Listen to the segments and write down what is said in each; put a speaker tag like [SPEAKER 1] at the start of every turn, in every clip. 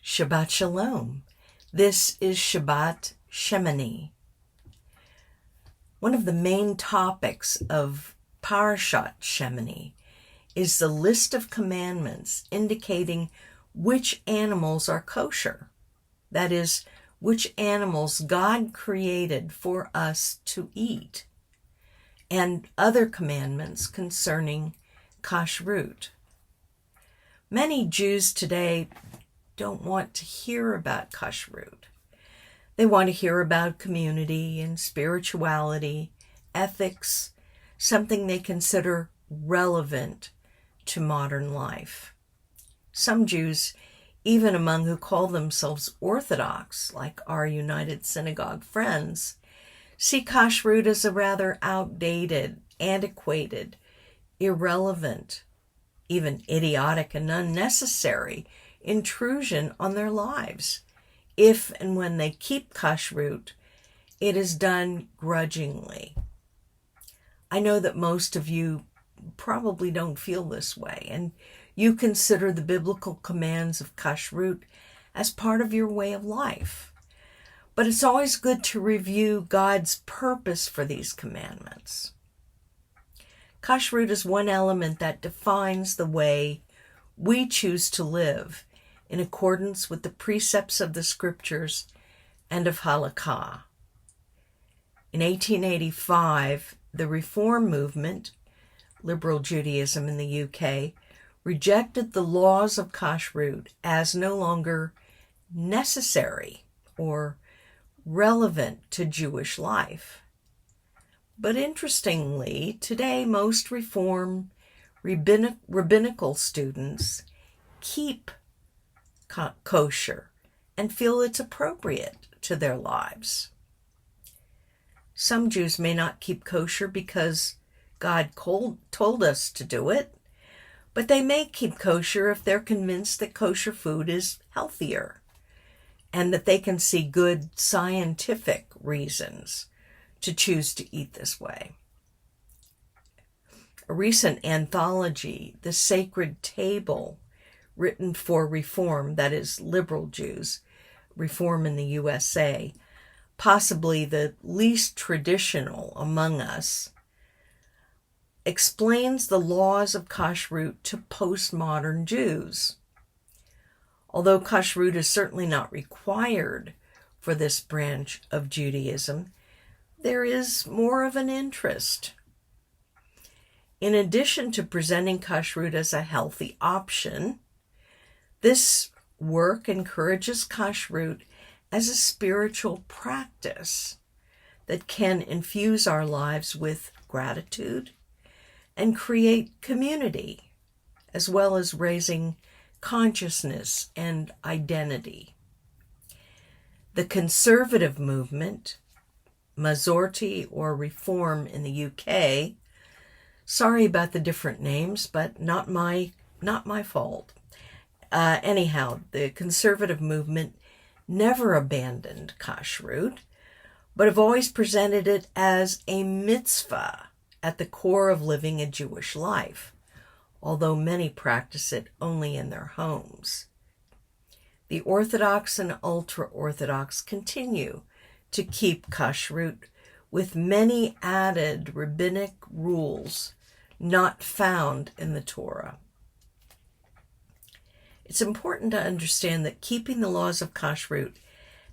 [SPEAKER 1] Shabbat Shalom. This is Shabbat Shemini. One of the main topics of Parashat Shemini is the list of commandments indicating which animals are kosher. That is, which animals God created for us to eat, and other commandments concerning kashrut. Many Jews today don't want to hear about kashrut. They want to hear about community and spirituality, ethics, something they consider relevant to modern life. Some Jews, even among who call themselves Orthodox, like our United Synagogue friends, see kashrut as a rather outdated, antiquated, irrelevant, even idiotic and unnecessary intrusion on their lives. If and when they keep kashrut, it is done grudgingly. I know that most of you probably don't feel this way, and you consider the biblical commands of kashrut as part of your way of life. But it's always good to review God's purpose for these commandments. Kashrut is one element that defines the way we choose to live in accordance with the precepts of the scriptures and of halakha. In 1885, the Reform movement, liberal Judaism in the UK, rejected the laws of kashrut as no longer necessary or relevant to Jewish life. But interestingly, today most Reform rabbinical students keep kosher and feel it's appropriate to their lives. Some Jews may not keep kosher because God told us to do it, but they may keep kosher if they're convinced that kosher food is healthier and that they can see good scientific reasons to choose to eat this way. A recent anthology, The Sacred Table, written for Reform, that is, liberal Jews, Reform in the USA, possibly the least traditional among us, explains the laws of kashrut to postmodern Jews. Although kashrut is certainly not required for this branch of Judaism, there is more of an interest. In addition to presenting kashrut as a healthy option, this work encourages kashrut as a spiritual practice that can infuse our lives with gratitude and create community, as well as raising consciousness and identity. The conservative movement, Mazorti or Reform in the UK, sorry about the different names, but not my fault. Anyhow, the conservative movement never abandoned kashrut, but have always presented it as a mitzvah at the core of living a Jewish life, although many practice it only in their homes. The Orthodox and ultra-Orthodox continue to keep kashrut with many added rabbinic rules not found in the Torah. It's important to understand that keeping the laws of kashrut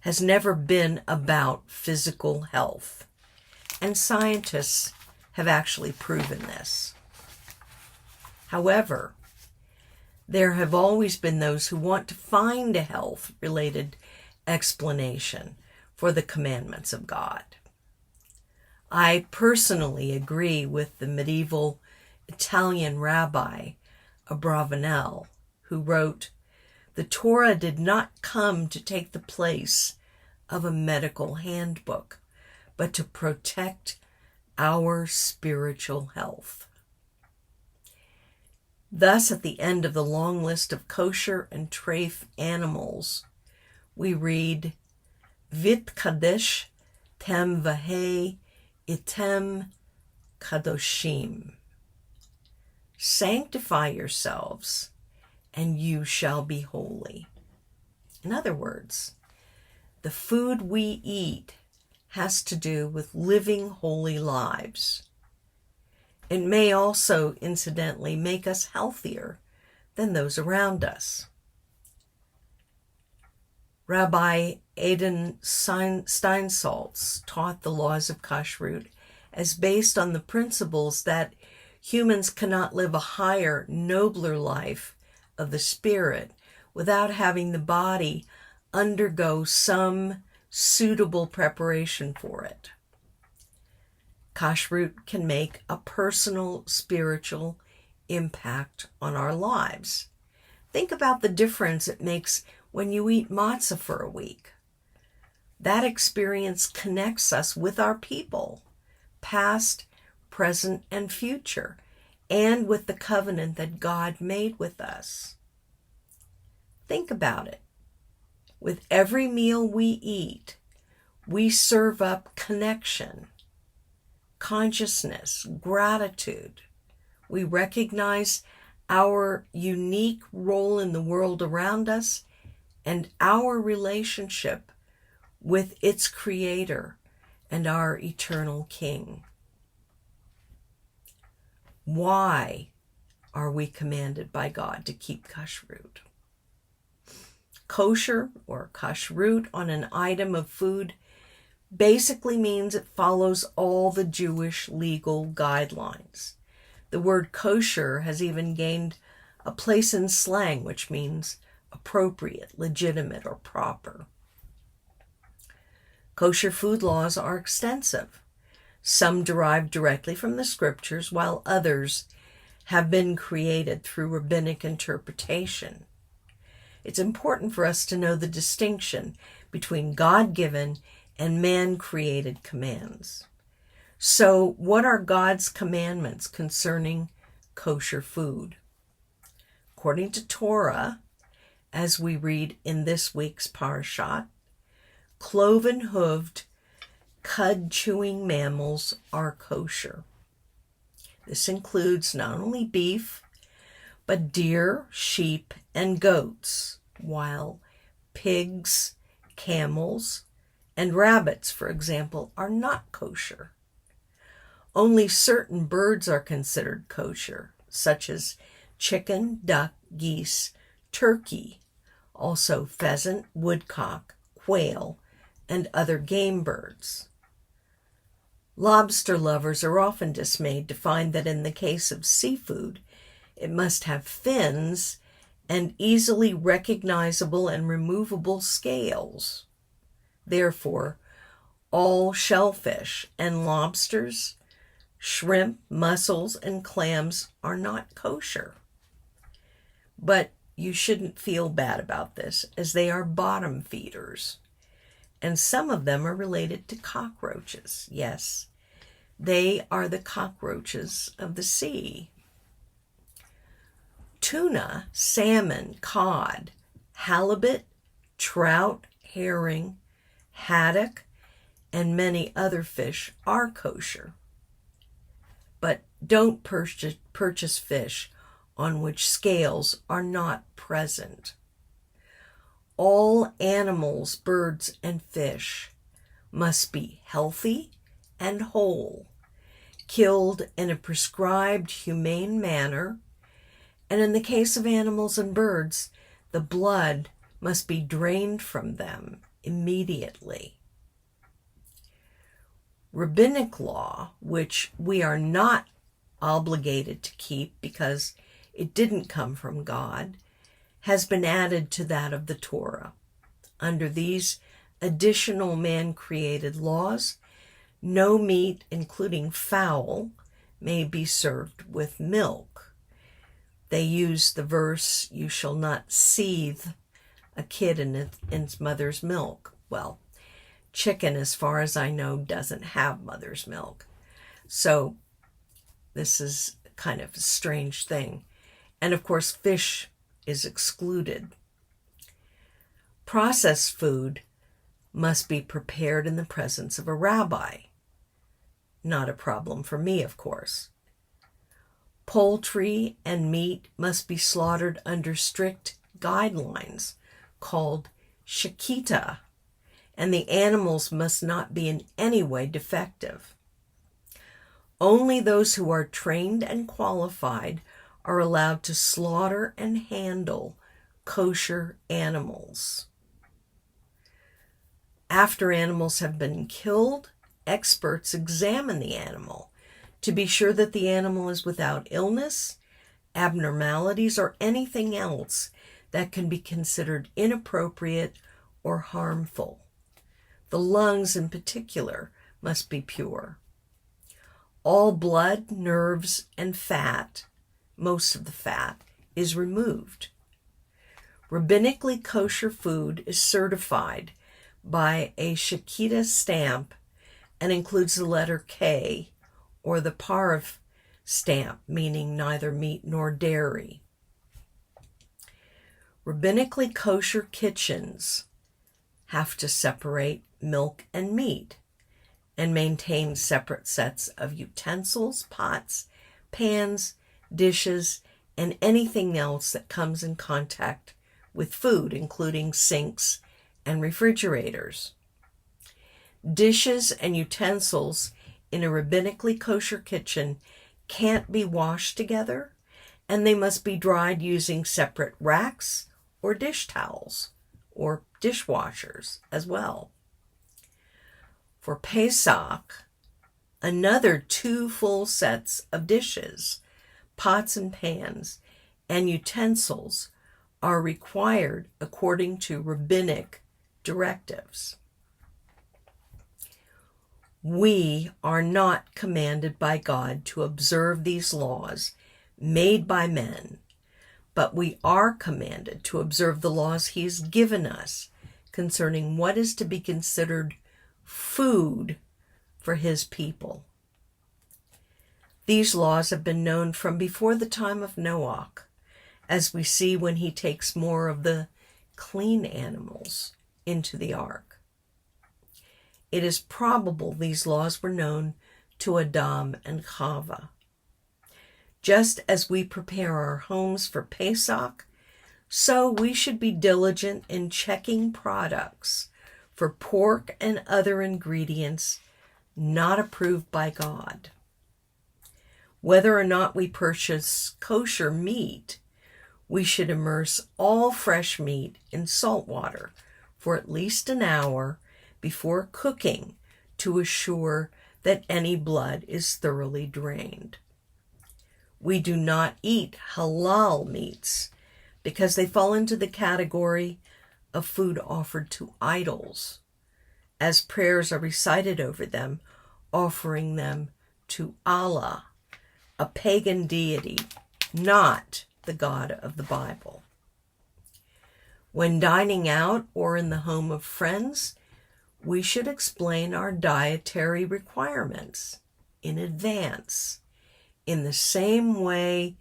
[SPEAKER 1] has never been about physical health, and scientists have actually proven this. However, there have always been those who want to find a health-related explanation for the commandments of God. I personally agree with the medieval Italian rabbi Abravanel, who wrote, "The Torah did not come to take the place of a medical handbook, but to protect our spiritual health." Thus, at the end of the long list of kosher and treif animals, we read, "Vit kadesh tem vahei item kadoshim." Sanctify yourselves, and you shall be holy. In other words, the food we eat has to do with living holy lives. It may also, incidentally, make us healthier than those around us. Rabbi Adin Steinsaltz taught the laws of kashrut as based on the principles that humans cannot live a higher, nobler life of the spirit without having the body undergo some suitable preparation for it. Kashrut can make a personal spiritual impact on our lives. Think about the difference it makes when you eat matzah for a week. That experience connects us with our people, past, present, and future, and with the covenant that God made with us. Think about it. With every meal we eat, we serve up connection, consciousness, gratitude. We recognize our unique role in the world around us and our relationship with its Creator and our eternal King. Why are we commanded by God to keep kashrut? Kosher or kashrut on an item of food basically means it follows all the Jewish legal guidelines. The word kosher has even gained a place in slang, which means appropriate, legitimate, or proper. Kosher food laws are extensive. Some derive directly from the scriptures, while others have been created through rabbinic interpretation. It's important for us to know the distinction between God-given and man-created commands. So, what are God's commandments concerning kosher food? According to Torah, as we read in this week's parashat, cloven-hooved, cud-chewing mammals are kosher. This includes not only beef, but deer, sheep, and goats, while pigs, camels, and rabbits, for example, are not kosher. Only certain birds are considered kosher, such as chicken, duck, geese, turkey, also pheasant, woodcock, quail, and other game birds. Lobster lovers are often dismayed to find that in the case of seafood, it must have fins and easily recognizable and removable scales. Therefore, all shellfish and lobsters, shrimp, mussels, and clams are not kosher. But you shouldn't feel bad about this, as they are bottom feeders. And some of them are related to cockroaches. Yes, they are the cockroaches of the sea. Tuna, salmon, cod, halibut, trout, herring, haddock, and many other fish are kosher. But don't purchase fish on which scales are not present. All animals, birds, and fish must be healthy and whole, killed in a prescribed humane manner, and in the case of animals and birds, the blood must be drained from them immediately. Rabbinic law, which we are not obligated to keep because it didn't come from God, has been added to that of the Torah. Under these additional man-created laws, no meat, including fowl, may be served with milk. They use the verse, "You shall not seethe a kid in its mother's milk." Well, chicken, as far as I know, doesn't have mother's milk. So this is kind of a strange thing. And of course, fish is excluded. Processed food must be prepared in the presence of a rabbi. Not a problem for me, of course. Poultry and meat must be slaughtered under strict guidelines called shechita, and the animals must not be in any way defective. Only those who are trained and qualified are allowed to slaughter and handle kosher animals. After animals have been killed, experts examine the animal to be sure that the animal is without illness, abnormalities, or anything else that can be considered inappropriate or harmful. The lungs in particular must be pure. All blood, nerves, and fat, most of the fat, is removed. Rabbinically kosher food is certified by a shechita stamp and includes the letter K or the Parv stamp, meaning neither meat nor dairy. Rabbinically kosher kitchens have to separate milk and meat and maintain separate sets of utensils, pots, pans, dishes, and anything else that comes in contact with food, including sinks and refrigerators. Dishes and utensils in a rabbinically kosher kitchen can't be washed together, and they must be dried using separate racks or dish towels or dishwashers as well. For Pesach, another 2 full sets of dishes, pots and pans, and utensils are required according to rabbinic directives. We are not commanded by God to observe these laws made by men, but we are commanded to observe the laws He has given us concerning what is to be considered food for His people. These laws have been known from before the time of Noah, as we see when he takes more of the clean animals into the ark. It is probable these laws were known to Adam and Chava. Just as we prepare our homes for Pesach, so we should be diligent in checking products for pork and other ingredients not approved by God. Whether or not we purchase kosher meat, we should immerse all fresh meat in salt water for at least an hour before cooking to assure that any blood is thoroughly drained. We do not eat halal meats because they fall into the category of food offered to idols, as prayers are recited over them, offering them to Allah, a pagan deity, not the God of the Bible. When dining out or in the home of friends, we should explain our dietary requirements in advance, in the same way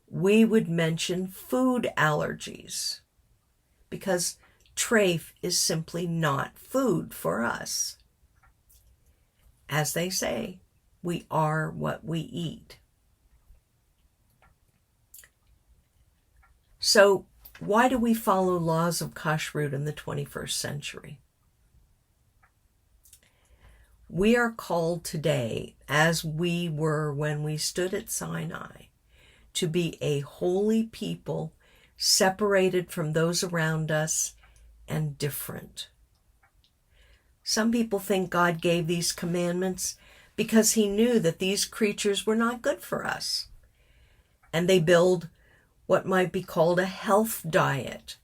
[SPEAKER 1] we would mention food allergies, because treif is simply not food for us. As they say, we are what we eat. So, why do we follow laws of kashrut in the 21st century? We are called today, as we were when we stood at Sinai, to be a holy people, separated from those around us and different. Some people think God gave these commandments because He knew that these creatures were not good for us, and they build what might be called a health diet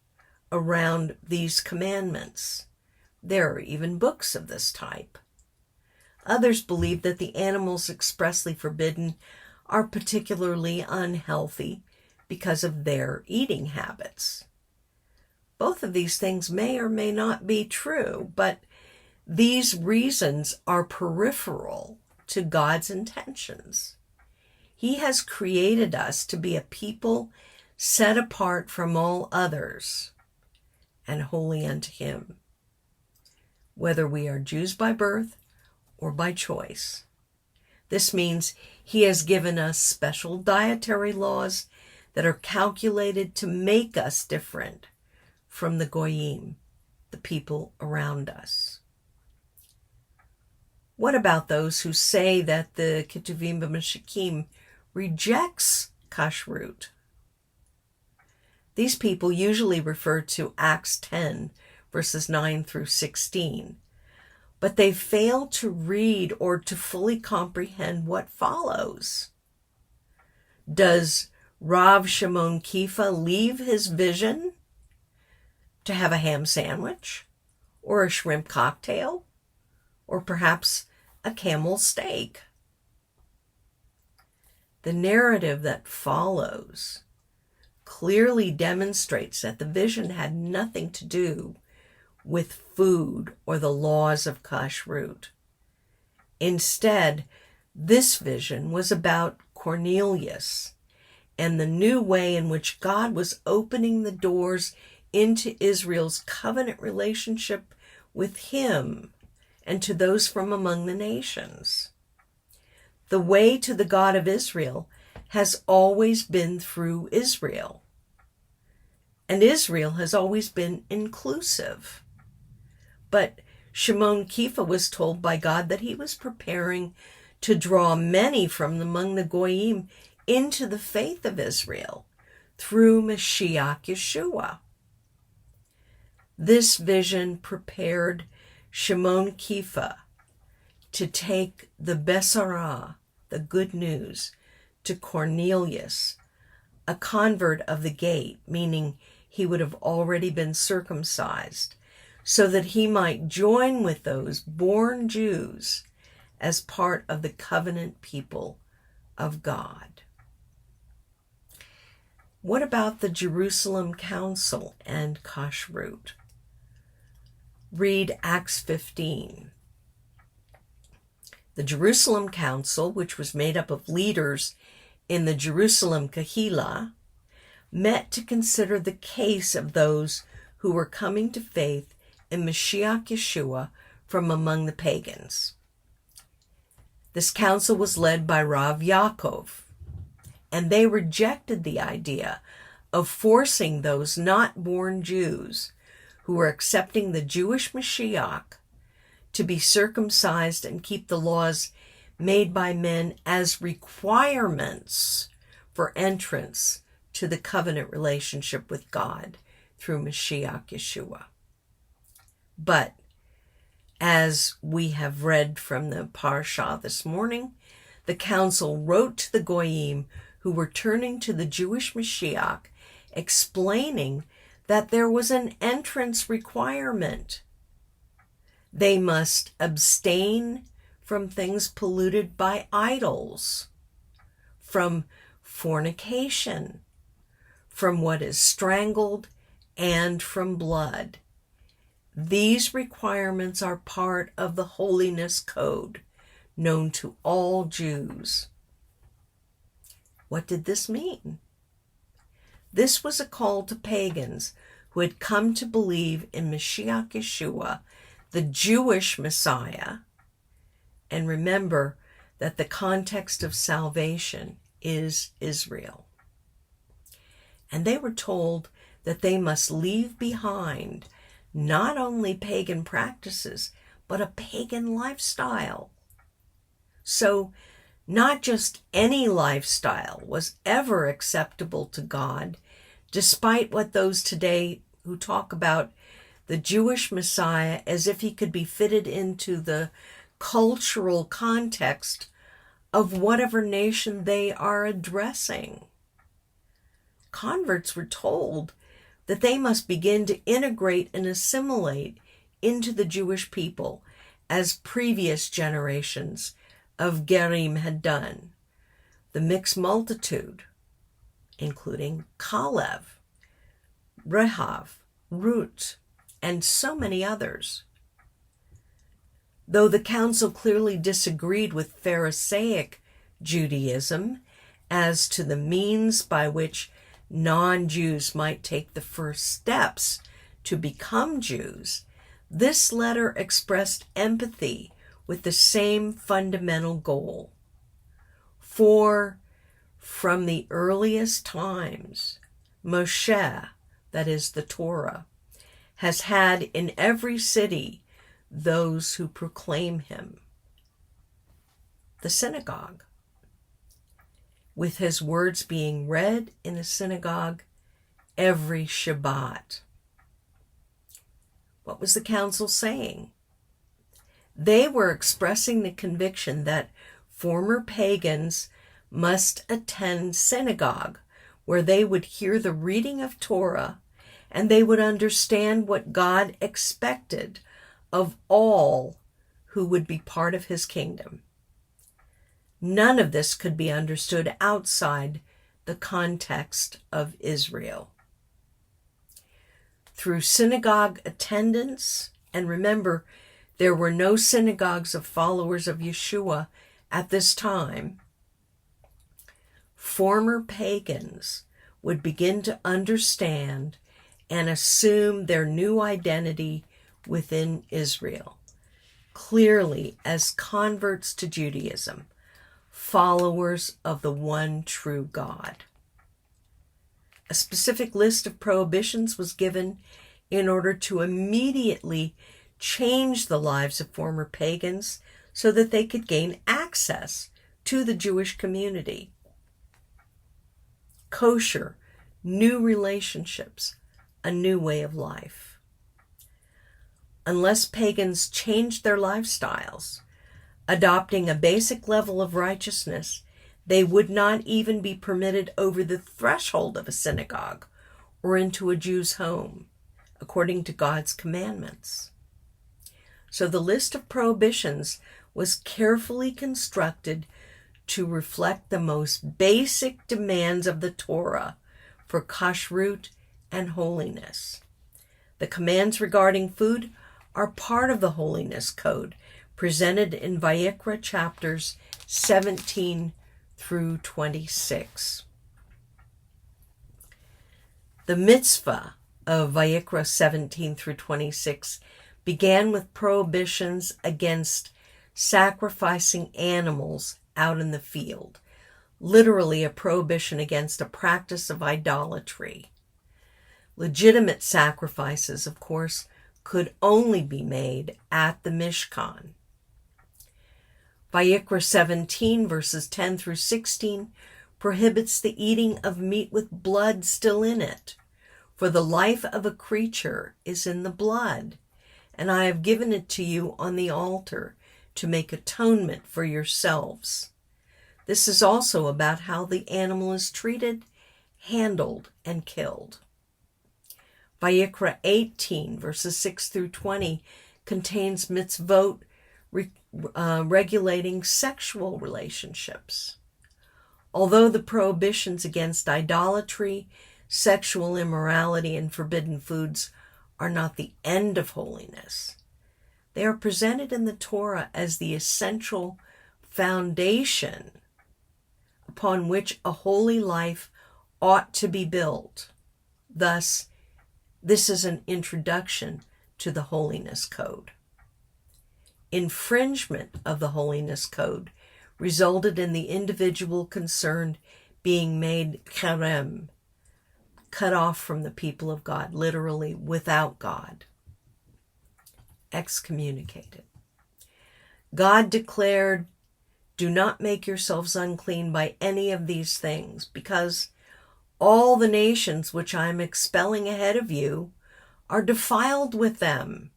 [SPEAKER 1] around these commandments. There are even books of this type. Others believe that the animals expressly forbidden are particularly unhealthy because of their eating habits. Both of these things may or may not be true, but these reasons are peripheral to God's intentions. He has created us to be a people set apart from all others and holy unto Him, whether we are Jews by birth or by choice. This means He has given us special dietary laws that are calculated to make us different from the goyim, the the people around us. What about those who say that the Ketuvim b'Mashikim rejects kashrut? These people usually refer to Acts 10, verses 9 through 16, but they fail to read or to fully comprehend what follows. Does Rav Shimon Kifa leave his vision to have a ham sandwich, or a shrimp cocktail, or perhaps a camel steak? The narrative that follows clearly demonstrates that the vision had nothing to do with food or the laws of kashrut. Instead, this vision was about Cornelius and the new way in which God was opening the doors into Israel's covenant relationship with him and to those from among the nations. The way to the God of Israel has always been through Israel. And Israel has always been inclusive. But Shimon Kifa was told by God that he was preparing to draw many from among the Goyim into the faith of Israel through Mashiach Yeshua. This vision prepared Shimon Kifa to take the Besarah, the good news, to Cornelius, a convert of the gate, meaning he would have already been circumcised, so that he might join with those born Jews as part of the covenant people of God. What about the Jerusalem Council and kashrut? Read Acts 15. The Jerusalem Council, which was made up of leaders in the Jerusalem Kahila, met to consider the case of those who were coming to faith in Mashiach Yeshua from among the pagans. This council was led by Rav Yaakov, and they rejected the idea of forcing those not born Jews who were accepting the Jewish Mashiach to be circumcised and keep the laws made by men as requirements for entrance to the covenant relationship with God through Mashiach Yeshua. But as we have read from the Parsha this morning, the council wrote to the Goyim who were turning to the Jewish Mashiach, explaining that there was an entrance requirement. They must abstain from things polluted by idols, from fornication, from what is strangled, and from blood. These requirements are part of the holiness code known to all Jews. What did this mean? This was a call to pagans who had come to believe in Mashiach Yeshua, the Jewish Messiah. And remember that the context of salvation is Israel. And they were told that they must leave behind not only pagan practices, but a pagan lifestyle. So not just any lifestyle was ever acceptable to God, despite what those today who talk about the Jewish Messiah as if he could be fitted into the cultural context of whatever nation they are addressing. Converts were told that they must begin to integrate and assimilate into the Jewish people as previous generations of Gerim had done. The mixed multitude, including Kalev, Rehav, Ruth, and so many others. Though the council clearly disagreed with Pharisaic Judaism as to the means by which non-Jews might take the first steps to become Jews, this letter expressed empathy with the same fundamental goal. For from the earliest times, Moshe, that is the Torah, has had in every city those who proclaim him. The synagogue, with his words being read in a synagogue every Shabbat. What was the council saying? They were expressing the conviction that former pagans must attend synagogue, where they would hear the reading of Torah and they would understand what God expected of all who would be part of his kingdom. None of this could be understood outside the context of Israel. Through synagogue attendance, and remember, there were no synagogues of followers of Yeshua at this time, former pagans would begin to understand and assume their new identity within Israel, clearly as converts to Judaism, followers of the one true God. A specific list of prohibitions was given in order to immediately change the lives of former pagans so that they could gain access to the Jewish community. Kosher, new relationships, a new way of life. Unless pagans changed their lifestyles, adopting a basic level of righteousness, they would not even be permitted over the threshold of a synagogue or into a Jew's home, according to God's commandments. So the list of prohibitions was carefully constructed to reflect the most basic demands of the Torah for kashrut and holiness. The commands regarding food are part of the holiness code presented in Vayikra chapters 17 through 26. The mitzvah of Vayikra 17 through 26 began with prohibitions against sacrificing animals out in the field, literally a prohibition against a practice of idolatry. Legitimate sacrifices, of course, could only be made at the Mishkan. Vayikra 17, verses 10 through 16, prohibits the eating of meat with blood still in it. For the life of a creature is in the blood, and I have given it to you on the altar to make atonement for yourselves. This is also about how the animal is treated, handled, and killed. Vayikra 18, verses 6 through 20, contains mitzvot regulating sexual relationships. Although the prohibitions against idolatry, sexual immorality, and forbidden foods are not the end of holiness, they are presented in the Torah as the essential foundation upon which a holy life ought to be built. Thus, this is an introduction to the holiness code. Infringement of the holiness code resulted in the individual concerned being made cherem, cut off from the people of God, literally without God, excommunicated. God declared, "Do not make yourselves unclean by any of these things, because all the nations which I am expelling ahead of you are defiled with them.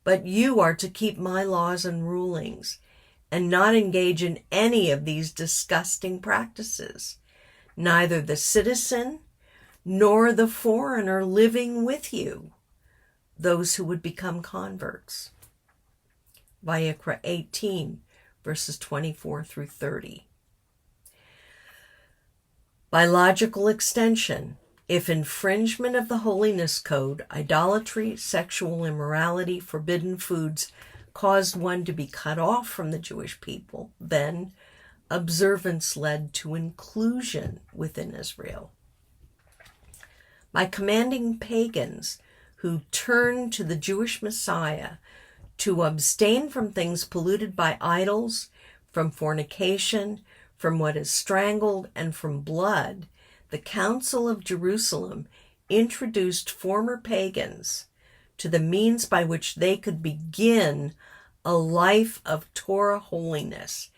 [SPEAKER 1] But you are to keep my laws and rulings and not engage in any of these disgusting practices, neither the citizen nor the foreigner living with you, those who would become converts." Vayikra 18, verses 24 through 30. By logical extension, if infringement of the holiness code, idolatry, sexual immorality, forbidden foods caused one to be cut off from the Jewish people, then observance led to inclusion within Israel. By commanding pagans who turned to the Jewish Messiah to abstain from things polluted by idols, from fornication, from what is strangled, and from blood, the Council of Jerusalem introduced former pagans to the means by which they could begin a life of Torah holiness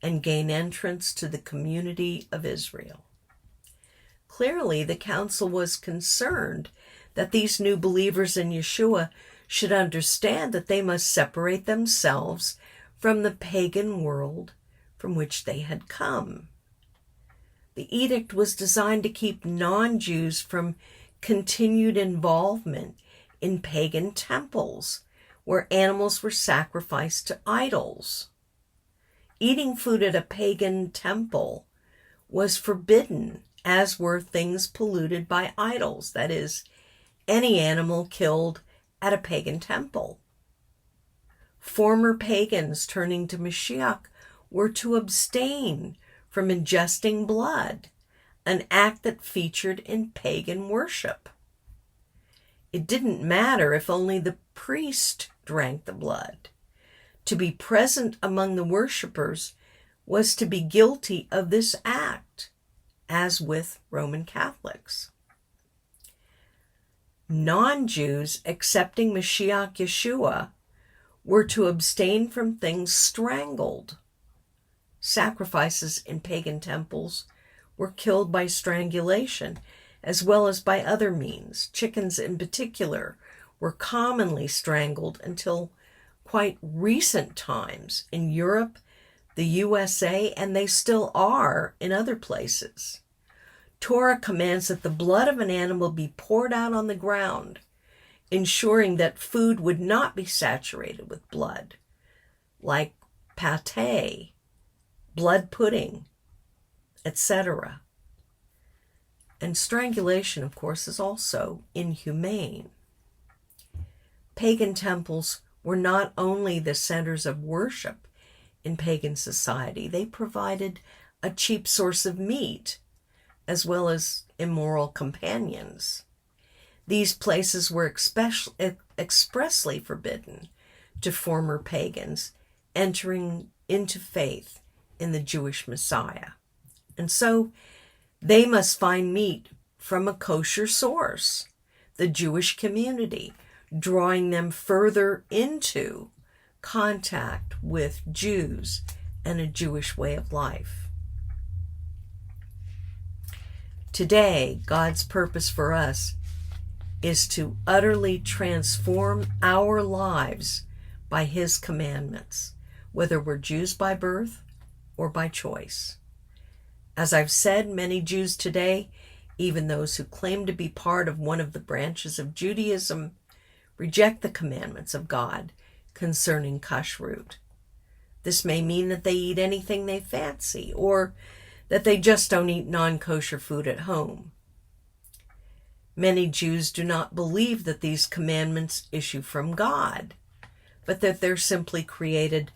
[SPEAKER 1] and gain entrance to the community of Israel. Clearly, the council was concerned that these new believers in Yeshua should understand that they must separate themselves from the pagan world from which they had come. The edict was designed to keep non-Jews from continued involvement in pagan temples, where animals were sacrificed to idols. Eating food at a pagan temple was forbidden, as were things polluted by idols, that is, any animal killed at a pagan temple. Former pagans turning to Mashiach were to abstain from ingesting blood, an act that featured in pagan worship. It didn't matter if only the priest drank the blood. To be present among the worshippers was to be guilty of this act, as with Roman Catholics. Non-Jews accepting Mashiach Yeshua were to abstain from things strangled. Sacrifices in pagan temples were killed by strangulation, as well as by other means. Chickens in particular were commonly strangled until quite recent times in Europe, the USA, and they still are in other places. Torah commands that the blood of an animal be poured out on the ground, ensuring that food would not be saturated with blood, like pate, blood pudding, etc. And strangulation, of course, is also inhumane. Pagan temples were not only the centers of worship in pagan society, they provided a cheap source of meat, as well as immoral companions. These places were expressly forbidden to former pagans entering into faith in the Jewish Messiah. And so they must find meat from a kosher source, the Jewish community, drawing them further into contact with Jews and a Jewish way of life. Today, God's purpose for us is to utterly transform our lives by His commandments, whether we're Jews by birth or by choice. As I've said, many Jews today, even those who claim to be part of one of the branches of Judaism, reject the commandments of God concerning kashrut. This may mean that they eat anything they fancy, or that they just don't eat non-kosher food at home. Many Jews do not believe that these commandments issue from God, but that they're simply created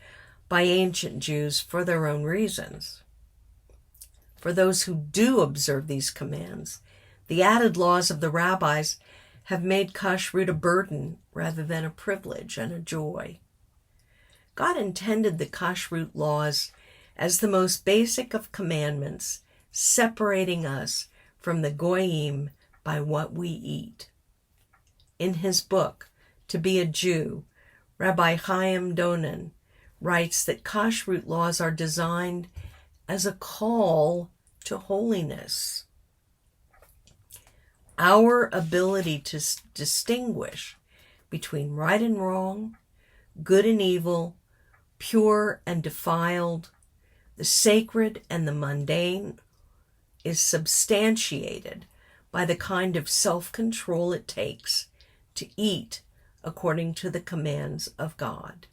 [SPEAKER 1] by ancient Jews for their own reasons. For those who do observe these commands, the added laws of the rabbis have made kashrut a burden rather than a privilege and a joy. God intended the kashrut laws as the most basic of commandments, separating us from the goyim by what we eat. In his book, To Be a Jew, Rabbi Chaim Donen writes that kashrut laws are designed as a call to holiness. Our ability to distinguish between right and wrong, good and evil, pure and defiled, the sacred and the mundane, is substantiated by the kind of self-control it takes to eat according to the commands of God.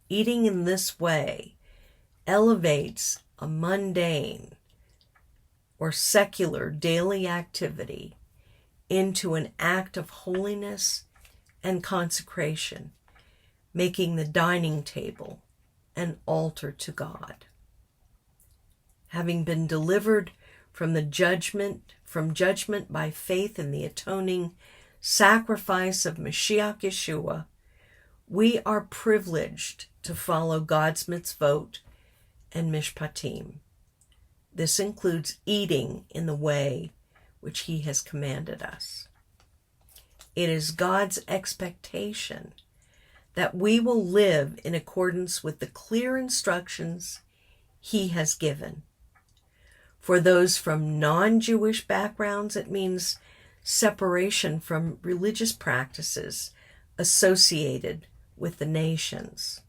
[SPEAKER 1] Eating in this way elevates a mundane or secular daily activity into an act of holiness and consecration, making the dining table an altar to God. Having been delivered from judgment by faith in the atoning sacrifice of Mashiach Yeshua, we are privileged to follow God's mitzvot and mishpatim. This includes eating in the way which he has commanded us. It is God's expectation that we will live in accordance with the clear instructions he has given. For those from non-Jewish backgrounds, it means separation from religious practices associated with the nations.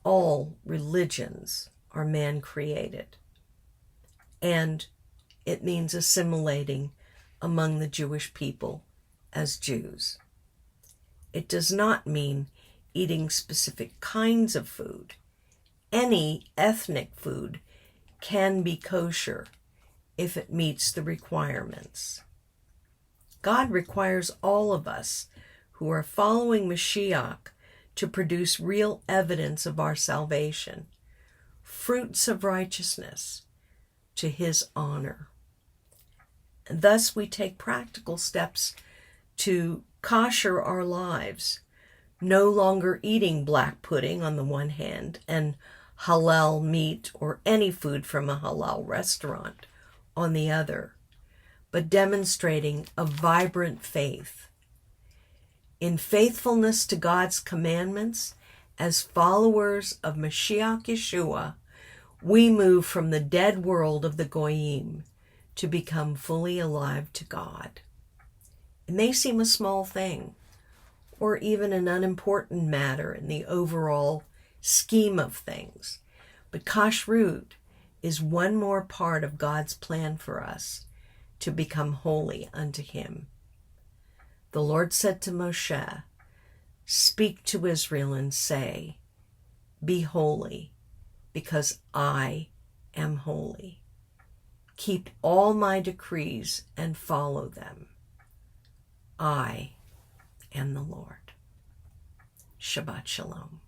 [SPEAKER 1] All religions are man-created, and it means assimilating among the Jewish people as Jews. It does not mean eating specific kinds of food. Any ethnic food can be kosher if it meets the requirements. God requires all of us who are following Mashiach to produce real evidence of our salvation, fruits of righteousness to his honor. And thus we take practical steps to kosher our lives, no longer eating black pudding on the one hand and halal meat or any food from a halal restaurant on the other, but demonstrating a vibrant faith. In faithfulness to God's commandments, as followers of Mashiach Yeshua, we move from the dead world of the Goyim to become fully alive to God. It may seem a small thing, or even an unimportant matter in the overall scheme of things, but kashrut is one more part of God's plan for us to become holy unto him. The Lord said to Moshe, "Speak to Israel and say, be holy, because I am holy. Keep all my decrees and follow them. I am the Lord." Shabbat Shalom.